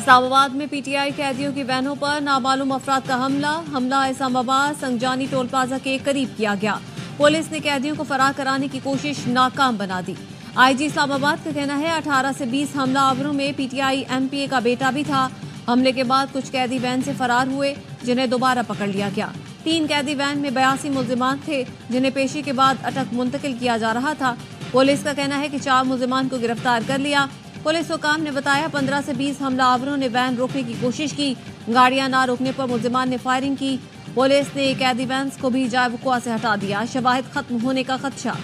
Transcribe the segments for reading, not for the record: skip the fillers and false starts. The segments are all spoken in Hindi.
इस्लामाबाद में पीटीआई कैदियों की वैनों पर नामालूम अफराद का हमला इस्लामाबाद संजानी टोल प्लाजा के करीब किया गया। पुलिस ने कैदियों को फरार कराने की कोशिश नाकाम बना दी। आईजी इस्लामाबाद का कहना है 18 से 20 हमलावरों में पीटीआई एमपीए का बेटा भी था। हमले के बाद कुछ कैदी वैन से फरार हुए, जिन्हें दोबारा पकड़ लिया गया। 3 कैदी वैन में 82 मुल्जिमान थे, जिन्हें पेशी के बाद अटक मुंतकिल किया जा रहा था। पुलिस का कहना है कि 4 मुल्जिमान को गिरफ्तार कर लिया। पुलिस हुकाम ने बताया 15 से 20 हमलावरों ने वैन रोकने की कोशिश की। गाड़ियां ना रोकने पर मुल्जिमान ने फायरिंग की। पुलिस ने कैदी वैन को भी जायवुकुआ से हटा दिया। शवाहिद खत्म होने का खदशा।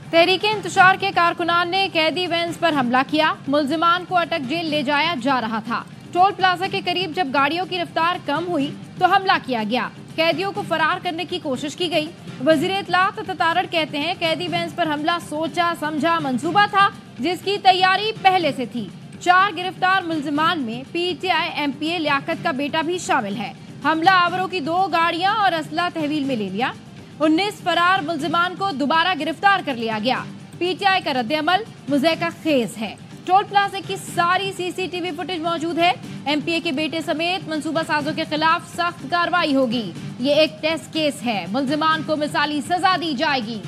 तहरीके इंतशार के कारकुनान ने कैदी वैन्स पर हमला किया। मुल्जिमान को अटक जेल ले जाया जा रहा था। टोल प्लाजा के करीब जब गाड़ियों की रफ्तार कम हुई तो हमला किया गया। कैदियों को फरार करने की कोशिश की गई। वजीर इत्तलात ततारड़ कहते हैं कैदी वैन्स पर हमला सोचा समझा मंसूबा था, जिसकी तैयारी पहले से थी। 4 गिरफ्तार मुल्जिमान में पीटीआई एमपीए लियाकत का बेटा भी शामिल है। हमला आवरों की 2 गाड़ियां और असला तहवील में ले लिया। 19 फरार मुल्जिमान को दोबारा गिरफ्तार कर लिया गया। पीटीआई का रद्द-ए-अमल मुज़ैका खेज है। टोल प्लाजा की सारी सीसीटीवी फुटेज मौजूद है। एमपीए के बेटे समेत मंसूबा साजों के खिलाफ सख्त कार्रवाई होगी। ये एक टेस्ट केस है। मुल्जिमान को मिसाली सजा दी जाएगी।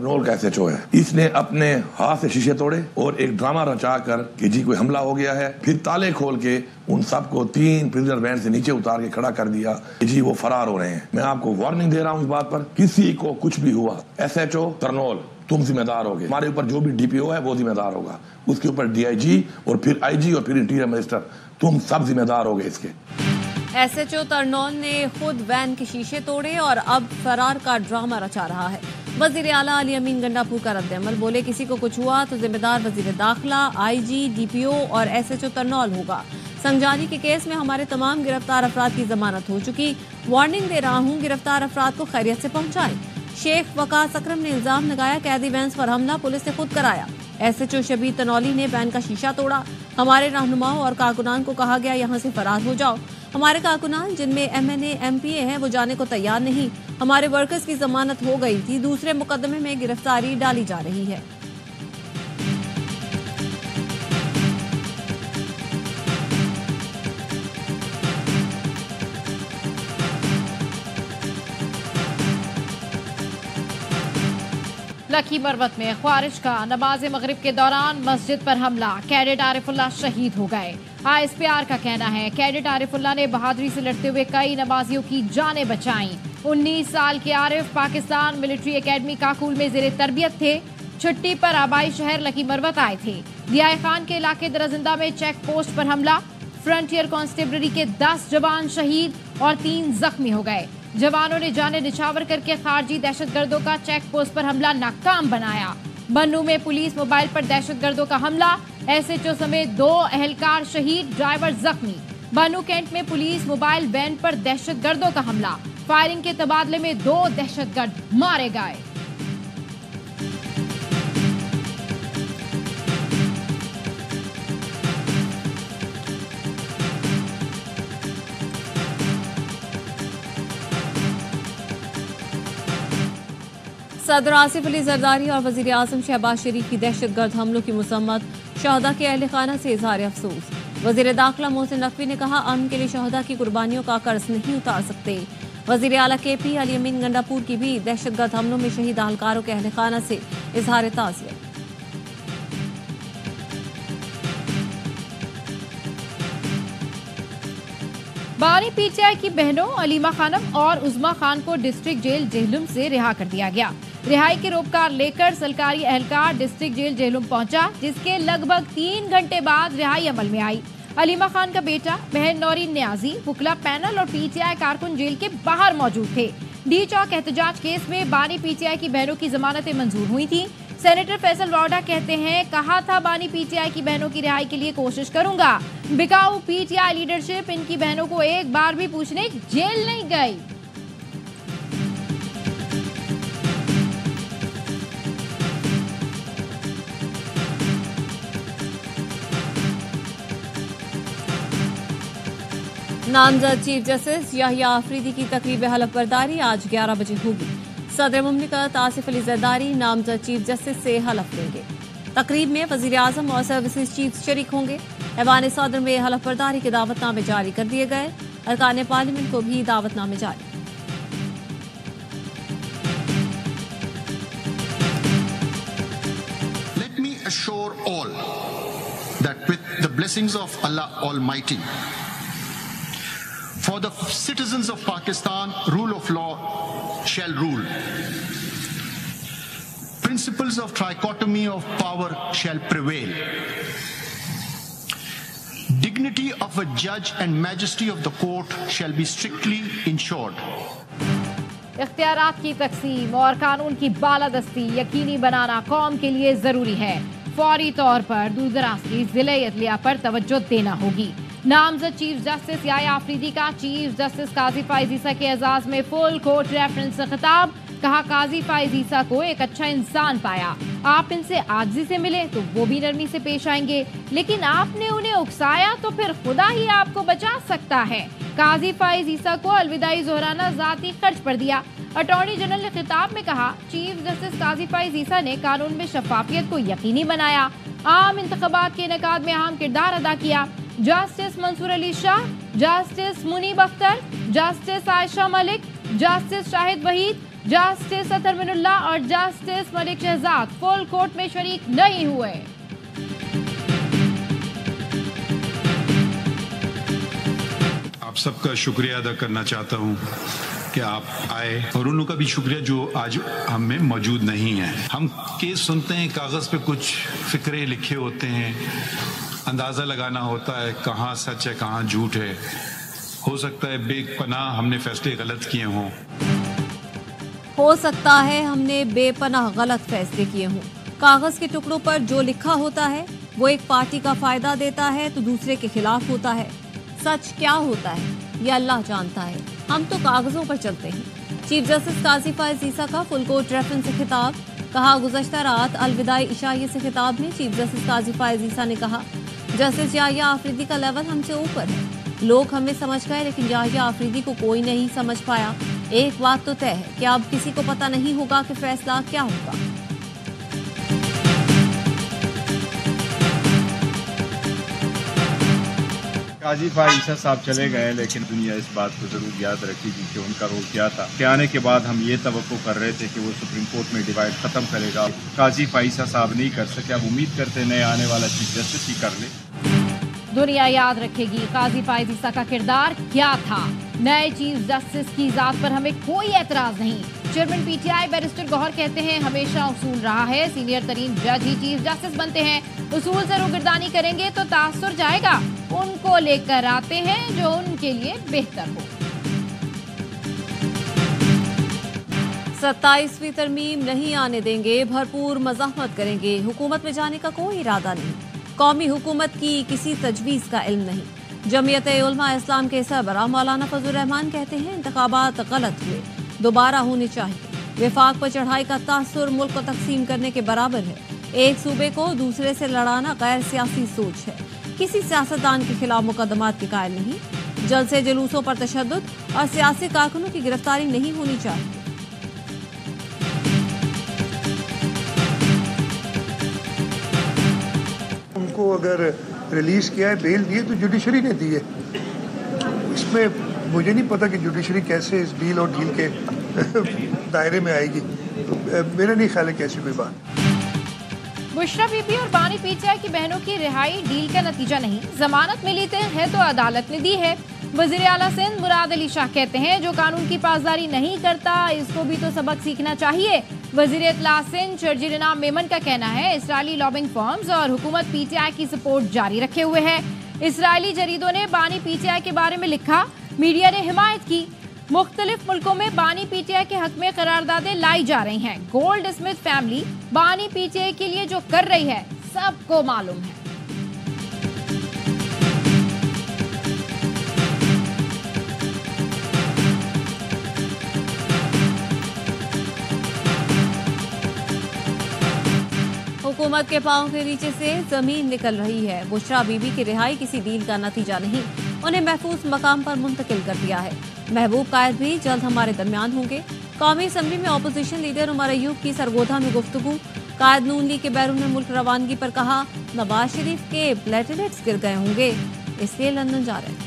रोल का एसएचओ है, इसने अपने हाथ से शीशे तोड़े और एक ड्रामा रचा कर कि जी कोई हमला हो गया है, फिर ताले खोल के उन सबको 3 प्रिजनर वैन से नीचे उतार के खड़ा कर दिया कि जी वो फरार हो रहे हैं। मैं आपको वार्निंग दे रहा हूँ इस बात पर, किसी को कुछ भी हुआ, एसएचओ तरनोल तुम जिम्मेदार होगे। हमारे ऊपर जो भी डीपीओ है वो जिम्मेदार होगा, उसके ऊपर डीआईजी और फिर आईजी और फिर इंटीरियर मिनिस्टर, तुम सब जिम्मेदार होगे इसके। एसएचओ तरनौल ने खुद वैन के शीशे तोड़े और अब फरार का ड्रामा रचा रहा है। वजीर आला अली अमीन गंडापुर का रद्द-ए-अमल, बोले किसी को कुछ हुआ तो जिम्मेदार वजीर दाखिला, आईजी, डीपीओ और एसएचओ तरनौल होगा। संजानी के केस में हमारे तमाम गिरफ्तार अफराद की जमानत हो चुकी। वार्निंग दे रहा हूँ, गिरफ्तार अफराद को खैरियत से पहुंचाएं। शेख वकास अकरम ने इल्जाम लगाया कैदी वैन पर हमला पुलिस ने खुद कराया। एसएचओ शबीर तनौली ने वैन का शीशा तोड़ा। हमारे रहनुमाओं और कारकुनान को कहा गया यहाँ से फरार हो जाओ। हमारे कारकुनान जिनमें एमएनए एमपीए हैं वो जाने को तैयार नहीं। हमारे वर्कर्स की जमानत हो गई थी, दूसरे मुकदमे में गिरफ्तारी डाली जा रही है। लखी मरवत में ख्वारिश का नमाज मगरिब के दौरान मस्जिद पर हमला, कैडेट आरिफुल्लाह शहीद हो गए। आईएसपीआर का कहना है कैडेट आरिफुल्लाह ने बहादुरी से लड़ते हुए कई नमाजियों की जानें बचाईं। 19 साल के आरिफ पाकिस्तान मिलिट्री एकेडमी काकुल में जेर तरबियत थे। छुट्टी पर आबाई शहर लखी मरवत आए थे। दियाए खान के इलाके दरजिंदा में चेक पोस्ट पर हमला, फ्रंटियर कांस्टेबलरी के 10 जवान शहीद और 3 जख्मी हो गए। जवानों ने जाने निछावर करके खारजी दहशतगर्दों का चेक पोस्ट पर हमला नाकाम बनाया। बन्नू में पुलिस मोबाइल पर दहशतगर्दों का हमला, एसएचओ समेत 2 एहलकार शहीद, ड्राइवर जख्मी। बन्नू कैंट में पुलिस मोबाइल वैन पर दहशतगर्दों का हमला, फायरिंग के तबादले में 2 दहशतगर्द मारे गए। सदर आसिफ अली जरदारी और वजीर आजम शहबाज शरीफ की दहशतगर्द हमलों की मुसम्मत, शहदा के अहल खाना से इजहार अफसोस। वजीर दाखिला मोहसिन नकवी ने कहा अमन के लिए शहदा की कुर्बानियों का कर्ज नहीं उतार सकते। वजीर आला केपी अली अमीन गंडापुर की भी दहशतगर्द हमलों में शहीद अहलकारों के अहल खाना से इजहार ताज़ियत। बानी पीटीआई की बहनों अलीमा खानम और उज़मा खान को डिस्ट्रिक्ट जेल जेहलुम से रिहा कर दिया गया। रिहाई के रोपकार लेकर सरकारी एहलकार डिस्ट्रिक्ट जेल जेहलुम पहुंचा, जिसके लगभग 3 घंटे बाद रिहाई अमल में आई। अलीमा खान का बेटा, बहन नौरीन न्याजी, वुकला पैनल और पीटीआई कारकुन जेल के बाहर मौजूद थे। डी चौक एहतजाज केस में बानी पीटीआई की बहनों की जमानतें मंजूर हुई थी। सेनेटर फैसल वाडा कहते हैं, कहा था बानी पीटीआई की बहनों की रिहाई के लिए कोशिश करूंगा। बिकाऊ पीटीआई लीडरशिप इनकी बहनों को एक बार भी पूछने जेल नहीं गई। नामजद चीफ जस्टिस याहिया आफरीदी की तकरीब हलफ बर्दारी आज 11 बजे होगी। सदर मुमलिकत आसिफ अली जरदारी नामजद चीफ जस्टिस से हलफ लेंगे। तकरीब में वजीर आजम और सर्विसेज चीफ शरीक होंगे। ऐवान सदर में हलफ बर्दारी के दावतनामे जारी कर दिए गए। अरकान पार्लियामेंट को भी दावतनामे जारी। Let me assure all that with the blessings of Allah Almighty, for the citizens of Pakistan, rule of law shall rule. Principles of trichotomy of power shall prevail. Dignity of a judge and majesty of the court shall be strictly ensured. इख्तियारात की तकसीम और कानून की बालादस्ती यकीनी बनाना कौम के लिए जरूरी है। फौरी तौर पर दूरदराज की जिले अदलिया पर तवज्जो देना होगी। नामजद चीफ जस्टिस याहिया आफरीदी का चीफ जस्टिस काजी फाइज ईसा के एजाज में फुल कोर्ट रेफरेंस से खिताब। कहा, काजी फाइज ईसा को एक अच्छा इंसान पाया। आप इनसे आजिज़ी से मिले तो वो भी नरमी से पेश आएंगे, लेकिन आपने उन्हें उकसाया तो फिर खुदा ही आपको बचा सकता है। काजी फाइज ईसा को अलविदाई जोहराना जाती खर्च पर दिया। अटॉर्नी जनरल ने खिताब में कहा, चीफ जस्टिस काजी फाइज ईसा ने कानून में शफाफियत को यकीनी बनाया। आम इंतखाबात के इनेकाद में अहम किरदार अदा किया। Justice Mansoor Ali Shah, justice Muneeb Akhtar, justice Ayesha Malik, justice Shahid Waheed, justice Athar Minallah और justice Malik Shahzad full court में शरीक नहीं हुए। आप सबका शुक्रिया अदा करना चाहता हूं कि आप आए, और उन लोगों का भी शुक्रिया जो आज हम में मौजूद नहीं है। हम केस सुनते हैं, कागज़ पे कुछ फिक्रे लिखे होते हैं, अंदाज़ा लगाना होता है कहाँ सच है कहाँ झूठ है। हो सकता है बेपनाह हमने फैसले गलत किए हों। हो सकता है हमने बेपनाह गलत फैसले किए हों। कागज के टुकड़ों पर जो लिखा होता है वो एक पार्टी का फायदा देता है तो दूसरे के खिलाफ होता है। सच क्या होता है ये अल्लाह जानता है, हम तो कागजों पर चलते हैं। चीफ जस्टिस काजी फाइज ईसा का फुल कोर्ट रेफरेंस से खिताब। कहा, गुज़श्ता रात अलविदाई इशाइये से खिताब में चीफ जस्टिस काजी फाइज ईसा ने कहा, जस्टिस याहिया आफरीदी का लेवल हमसे ऊपर है। लोग हमें समझ गए लेकिन याहिया आफरीदी को कोई नहीं समझ पाया। एक बात तो तय है कि अब किसी को पता नहीं होगा कि फैसला क्या होगा। काजी फाइज ईसा साहब चले गए, लेकिन दुनिया इस बात को जरूर याद रखेगी कि उनका रोल क्या था। के आने के बाद हम ये तवक्को कर रहे थे कि वो सुप्रीम कोर्ट में डिवाइड खत्म करेगा। काजी फाइज ईसा साहब नहीं कर सके, अब उम्मीद करते नए आने वाला चीफ जस्टिस ही कर ले। दुनिया याद रखेगी काजी फाइज ईसा का किरदार क्या था। नए चीफ जस्टिस की जात पर हमें कोई एतराज नहीं। चेयरमैन पीटीआई बैरिस्टर गौहर कहते हैं, हमेशा उसूल रहा है सीनियर तरीन जज ही चीफ जस्टिस बनते हैं। उसूल से रुगर्दानी करेंगे तो तासुर जाएगा। उनको लेकर आते हैं जो उनके लिए बेहतर हो। 27वीं तरमीम नहीं आने देंगे, भरपूर मज़ाहमत करेंगे। हुकूमत में जाने का कोई इरादा नहीं। कौमी हुकूमत की किसी तजवीज़ का इल्म नहीं। जमीयत उलमा इस्लाम के सरबराह मौलाना फजल रहमान कहते हैं, इंतखाबात गलत हुए, दोबारा होने चाहिए। विफाक पर चढ़ाई का तासुर मुल्क को तकसीम करने के बराबर है। एक सूबे को दूसरे से लड़ाना गैर सियासी सोच है। किसी सियासतदान के खिलाफ मुकदमात के कायल नहीं। जलसे जुलूसों पर तशद्दुद और सियासी कारकुनों की गिरफ्तारी नहीं होनी चाहिए। उनको अगर रिलीज किया है, बेल दिए तो जुडिशरी ने दी है। इसमें मुझे नहीं पता कि जुडिशरी कैसे इस डील और डील के दायरे में आएगी। मेरा नहीं ख्याल है कि ऐसी कोई बात। बुशरा बीबी और बानी पीटीआई की बहनों की रिहाई डील का नतीजा नहीं, जमानत मिली है तो अदालत ने दी है। वजीर आला सिंध मुराद अली शाह कहते हैं, जो कानून की पासदारी नहीं करता इसको भी तो सबक सीखना चाहिए। वजीर इत्तला सिंध शर्जील इनाम मेमन का कहना है, इसराइली लॉबिंग फर्म्स और हुकूमत पीटीआई की सपोर्ट जारी रखे हुए है। इसराइली जरीदों ने बानी पीटीआई के बारे में लिखा, मीडिया ने हिमायत की। मुख्तलिफ मुल्कों में बानी पीटीआई के हक में करारदादें लाई जा रही हैं। गोल्ड स्मिथ फैमिली बानी पीटीआई के लिए जो कर रही है सबको मालूम है। हुकूमत के पांव के नीचे से जमीन निकल रही है। बुशरा बीबी की रिहाई किसी डील का नतीजा नहीं, उन्हें महफूज मकाम पर मुंतकिल कर दिया है। महबूब कायद भी जल्द हमारे दरमियान होंगे। कौमी असम्बली में अपोजिशन लीडर उमर अयूब की सरगोधा में गुफ्तगू। कायद नून लीग के बैरून मुल्क रवानगी पर कहा, नवाज शरीफ के प्लेटलेट्स गिर गए होंगे, इसलिए लंदन जा रहे हैं।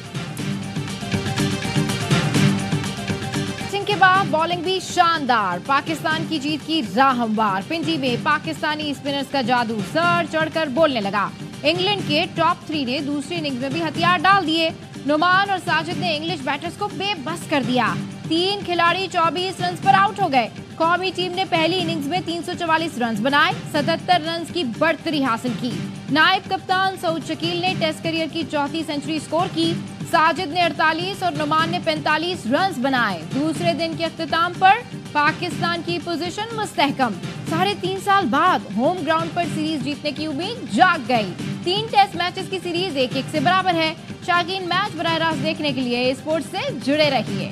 के बाद बॉलिंग भी शानदार, पाकिस्तान की जीत की राह हमवार। पिंडी में पाकिस्तानी स्पिनर्स का जादू सर चढ़कर बोलने लगा। इंग्लैंड के टॉप 3 ने दूसरी इनिंग्स में भी हथियार डाल दिए। नुमान और साजिद ने इंग्लिश बैटर्स को बेबस कर दिया। 3 खिलाड़ी 24 रन पर आउट हो गए। कौमी टीम ने पहली इनिंग्स में 344 रन बनाए, 77 रन की बढ़तरी हासिल की। नायब कप्तान सऊद शकील ने टेस्ट करियर की चौथी सेंचुरी स्कोर की। साजिद ने 48 और नुमान ने 45 रन बनाए। दूसरे दिन के अख्तिताम पर पाकिस्तान की पोजीशन मुस्तहकम। 3.5 साल बाद होम ग्राउंड पर सीरीज जीतने की उम्मीद जाग गई। 3 टेस्ट मैचेस की सीरीज 1-1 से बराबर है। शाकीन मैच बराह रास्त देखने के लिए स्पोर्ट्स से जुड़े रहिए।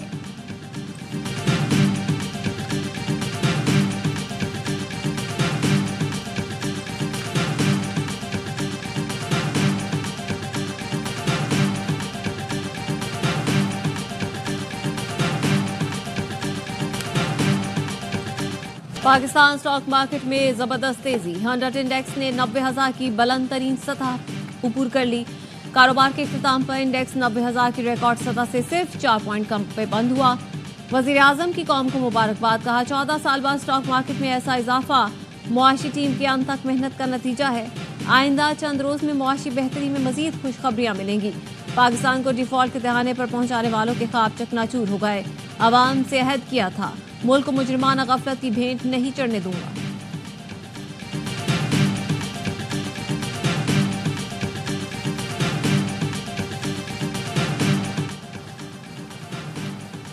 पाकिस्तान स्टॉक मार्केट में जबरदस्त तेजी। 100 इंडेक्स ने 90,000 की बुलंद तरीन सतह ऊपर कर ली। कारोबार के इख्तिताम पर इंडेक्स 90,000 की रिकॉर्ड सतह से सिर्फ 4 पॉइंट कम पे बंद हुआ। वजीर आजम की कौम को मुबारकबाद, कहा 14 साल बाद स्टॉक मार्केट में ऐसा इजाफा मुआशी टीम के अंत तक मेहनत का नतीजा है। आइंदा चंद रोज में मुआशी बेहतरी में मजीद खुशखबरियां मिलेंगी। पाकिस्तान को डिफॉल्ट के दहाने पर पहुंचाने वालों के ख्वाब चकनाचूर हो गए। अवाम से अहद किया था, मुल्क को मुजरिमाना गफलत की भेंट नहीं चढ़ने दूंगा।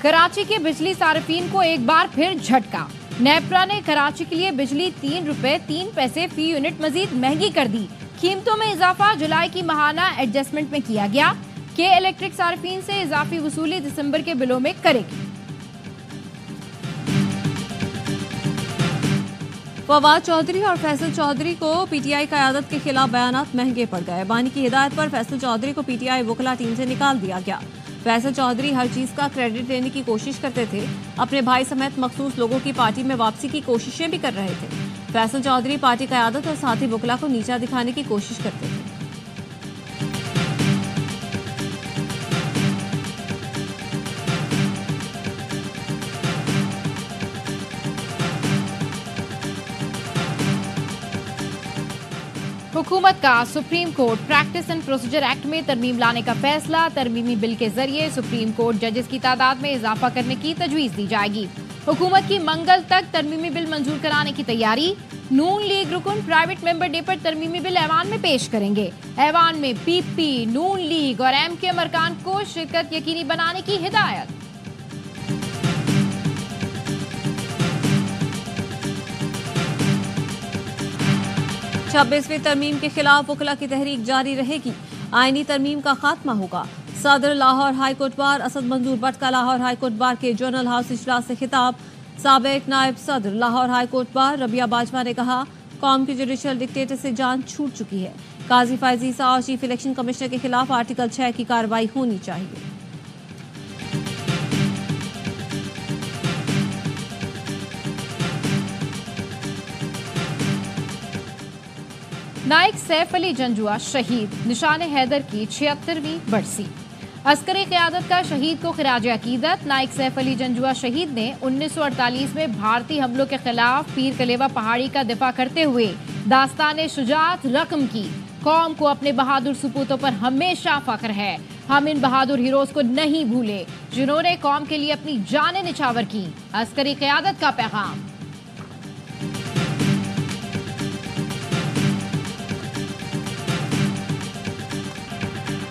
कराची के बिजली सार्फिन को एक बार फिर झटका। नेपरा ने कराची के लिए बिजली 3 रुपए 3 पैसे फी यूनिट मजीद महंगी कर दी। कीमतों में इजाफा जुलाई की माहाना एडजस्टमेंट में किया गया। के इलेक्ट्रिक सार्फिन से इजाफी वसूली दिसंबर के बिलों में करेगी। फवाद चौधरी और फैसल चौधरी को पीटीआई क़यादत के खिलाफ बयानात महंगे पड़ गए। बानी की हिदायत पर फैसल चौधरी को पीटीआई वकला टीम से निकाल दिया गया। फैसल चौधरी हर चीज का क्रेडिट लेने की कोशिश करते थे। अपने भाई समेत मखसूस लोगों की पार्टी में वापसी की कोशिशें भी कर रहे थे। फैसल चौधरी पार्टी क़यादत और साथी वकला को नीचा दिखाने की कोशिश करते थे। हुकूमत का supreme court practice and procedure act में तरमीम लाने का फैसला। तरमीमी बिल के जरिए सुप्रीम कोर्ट जजेस की तादाद में इजाफा करने की तजवीज दी जाएगी। हुकूमत की मंगल तक तरमीमी बिल मंजूर कराने की तैयारी। नून लीग रुकन प्राइवेट मेंबर डे पर तरमीमी बिल ऐवान में पेश करेंगे। ऐवान में पीपी, नून लीग और एमके अरकान को शिरकत यकीनी बनाने की हिदायत। छब्बीसवीं तरमीम के खिलाफ वकला की तहरीक जारी रहेगी। आईनी तरमीम का खात्मा होगा। सदर लाहौर हाईकोर्ट बार असद मंजूर भट्ट का लाहौर हाईकोर्ट बार के जनरल हाउस इजलास से खिताब। साबिक नायब सदर लाहौर हाईकोर्ट बार रबिया बाजवा ने कहा, कौम की जुडिशल डिक्टेटर से जान छूट चुकी है। काजी फैजी ईसा और चीफ इलेक्शन कमिश्नर के खिलाफ आर्टिकल 6 की कार्रवाई होनी चाहिए। नाइक सैफ अली जंजुआ शहीद, निशान हैदर की 76वीं बरसी। अस्करी क़यादत का शहीद को खिराज अकीदत। नाइक सैफ अली जंजुआ शहीद ने 1948 में भारतीय हमलों के खिलाफ पीर कलेवा पहाड़ी का दिफा करते हुए दास्तान शुजाअत रकम की। कौम को अपने बहादुर सपूतों पर हमेशा फख्र है। हम इन बहादुर हीरोज को नहीं भूले जिन्होंने कौम के लिए अपनी जानें निछावर की। अस्करी क़यादत का पैगाम।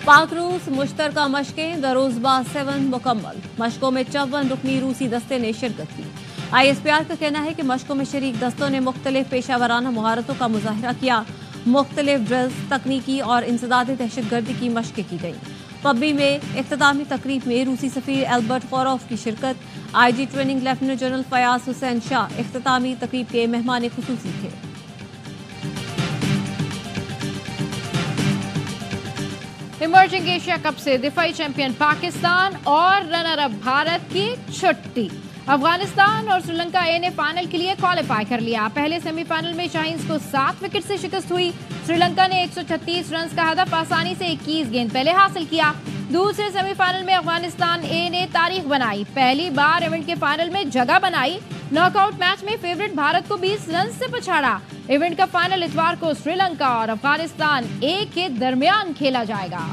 पाक रूस मुश्तरका मशकें दरोजबा 7 मुकम्मल। मशकों में 54 रुकनी रूसी दस्ते ने शिरकत की। ISPR का कहना है कि मशकों में शरीक दस्तों ने मुख्तलिफ पेशावराना महारतों का मुजाहरा किया। मुख्तलिफ ड्रिल्स, तकनीकी और इंसदादी दहशतगर्दी की मशकें की गई। पब्बी में इख्तितामी तकरीब में रूसी सफीर एल्बर्ट खोरोफ की शिरकत। IG training lieutenant general Fayyaz Hussain Shah इख्तितामी तकरीब के मेहमान खुसूसी थे। इमर्जिंग एशिया कप से दिफाई चैंपियन पाकिस्तान और रनर अप भारत की छुट्टी। अफगानिस्तान और श्रीलंका ए ने फाइनल के लिए क्वालिफाई कर लिया। पहले सेमीफाइनल में शाहीन्स को 7 विकेट से शिकस्त हुई। श्रीलंका ने 136 रन का हदफ आसानी से 21 गेंद पहले हासिल किया। दूसरे सेमीफाइनल में अफगानिस्तान ए ने तारीख बनाई, पहली बार इवेंट के फाइनल में जगह बनाई। नॉकआउट मैच में फेवरेट भारत को 20 रन से पछाड़ा। इवेंट का फाइनल इतवार को श्रीलंका और अफगानिस्तान ए के दरमियान खेला जाएगा।